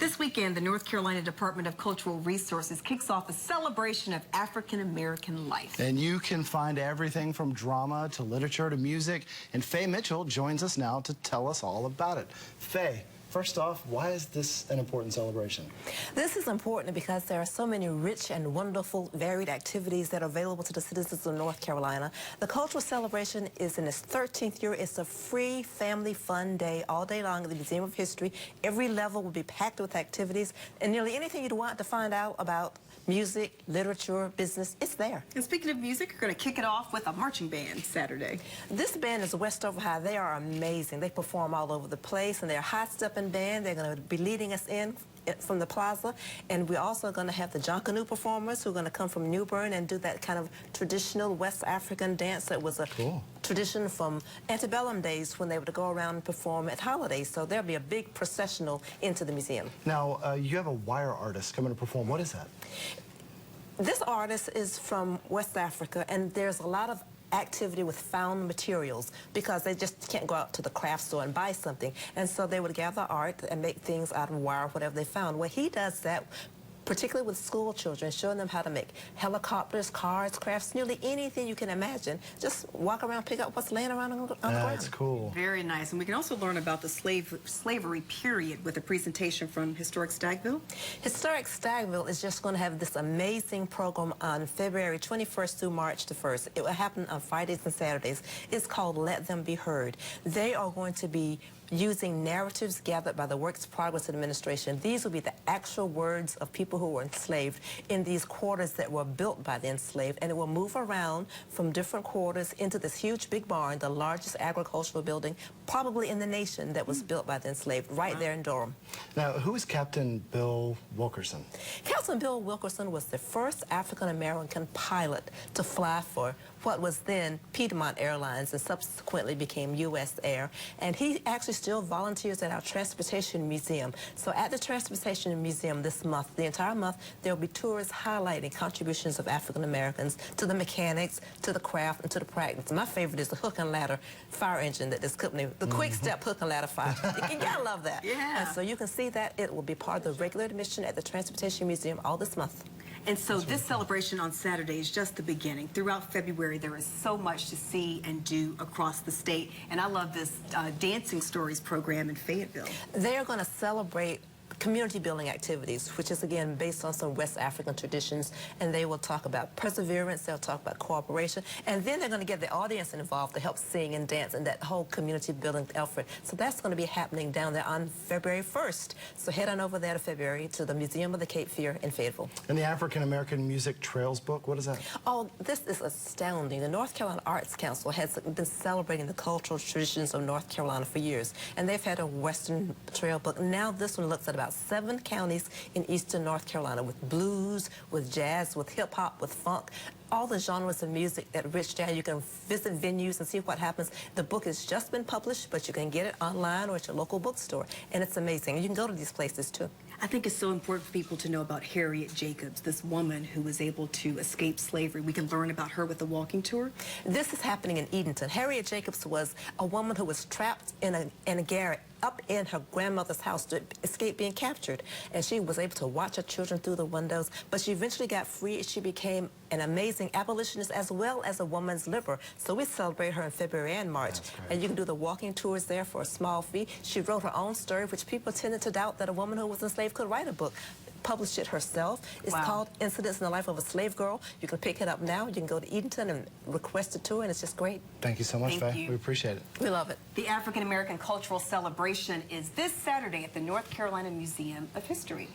This weekend, the North Carolina Department of Cultural Resources kicks off a celebration of African American life. And you can find everything from drama to literature to music. And Faye Mitchell joins us now to tell us all about it. Faye, first off, why is this an important celebration? This is important because there are so many rich and wonderful, varied activities that are available to the citizens of North Carolina. The cultural celebration is in its 13th year. It's a free family fun day all day long at the Museum of History. Every level will be packed with activities, and nearly anything you'd want to find out about music, literature, business, it's there. And speaking of music, you're going to kick it off with a marching band Saturday. This band is Westover High. They are amazing. They perform all over the place, and they're a high-stepping band. They're going to be leading us in from the plaza, and we're also going to have the Junkanoo performers who are going to come from New Bern and do that kind of traditional West African dance that was a tradition from antebellum days when they would go around and perform at holidays. So there'll be a big processional into the museum. Now, you have a wire artist coming to perform. What is that? This artist is from West Africa, and there's a lot of activity with found materials because they just can't go out to the craft store and buy something. And so they would gather art and make things out of wire, whatever they found. Well, he does that particularly with school children, showing them how to make helicopters, cars, crafts, nearly anything you can imagine. Just walk around, pick up what's laying around on the ground. That's cool. Very nice. And we can also learn about the slavery period with a presentation from Historic Stagville. Historic Stagville is just going to have this amazing program on February 21st through March the 1st. It will happen on Fridays and Saturdays. It's called Let Them Be Heard. They are going to be using narratives gathered by the Works Progress Administration. These will be the actual words of people who were enslaved in these quarters that were built by the enslaved, and it will move around from different quarters into this huge big barn, the largest agricultural building probably in the nation that was built by the enslaved, right there in Durham. Now, who is Captain Bill Wilkerson? Captain Bill Wilkerson was the first African-American pilot to fly for what was then Piedmont Airlines and subsequently became U.S. Air. And he actually still volunteers at our Transportation Museum. So at the Transportation Museum this month, the entire month, there will be tours highlighting contributions of African Americans to the mechanics, to the craft, and to the practice. My favorite is the hook and ladder fire engine that this company, the Quick Step hook and ladder fire. You gotta love that. Yeah. And so you can see that it will be part of the regular admission at the Transportation Museum all this month. And so this celebration on Saturday is just the beginning. Throughout February, there is so much to see and do across the state. And I love this Dancing Stories program in Fayetteville. They are going to celebrate community building activities, which is again based on some West African traditions, and they will talk about perseverance, they'll talk about cooperation, and then they're going to get the audience involved to help sing and dance and that whole community building effort. So that's going to be happening down there on February 1st. So head on over there to February to the Museum of the Cape Fear in Fayetteville. And the African American Music Trails book, what is that? Oh, this is astounding. The North Carolina Arts Council has been celebrating the cultural traditions of North Carolina for years, and they've had a Western Trail book. Now this one looks at about 7 counties in eastern North Carolina with blues, with jazz, with hip-hop, with funk, all the genres of music that Rich Down. You can visit venues and see what happens. The book has just been published, but you can get it online or at your local bookstore, and it's amazing. You can go to these places too. I think it's so important for people to know about Harriet Jacobs, this woman who was able to escape slavery. We can learn about her with the walking tour. This is happening in Edenton. Harriet Jacobs was a woman who was trapped in a garret up in her grandmother's house to escape being captured. And she was able to watch her children through the windows, but she eventually got free. She became an amazing abolitionist as well as a woman's liberal. So we celebrate her in February and March. And you can do the walking tours there for a small fee. She wrote her own story, which people tended to doubt that a woman who was enslaved could write a book. Published it herself. It's called Incidents in the Life of a Slave Girl. You can pick it up now. You can go to Edenton and request a tour, and it's just great. Thank you so much, Thank Faye. you. We appreciate it. We love it. The African American Cultural Celebration is this Saturday at the North Carolina Museum of History.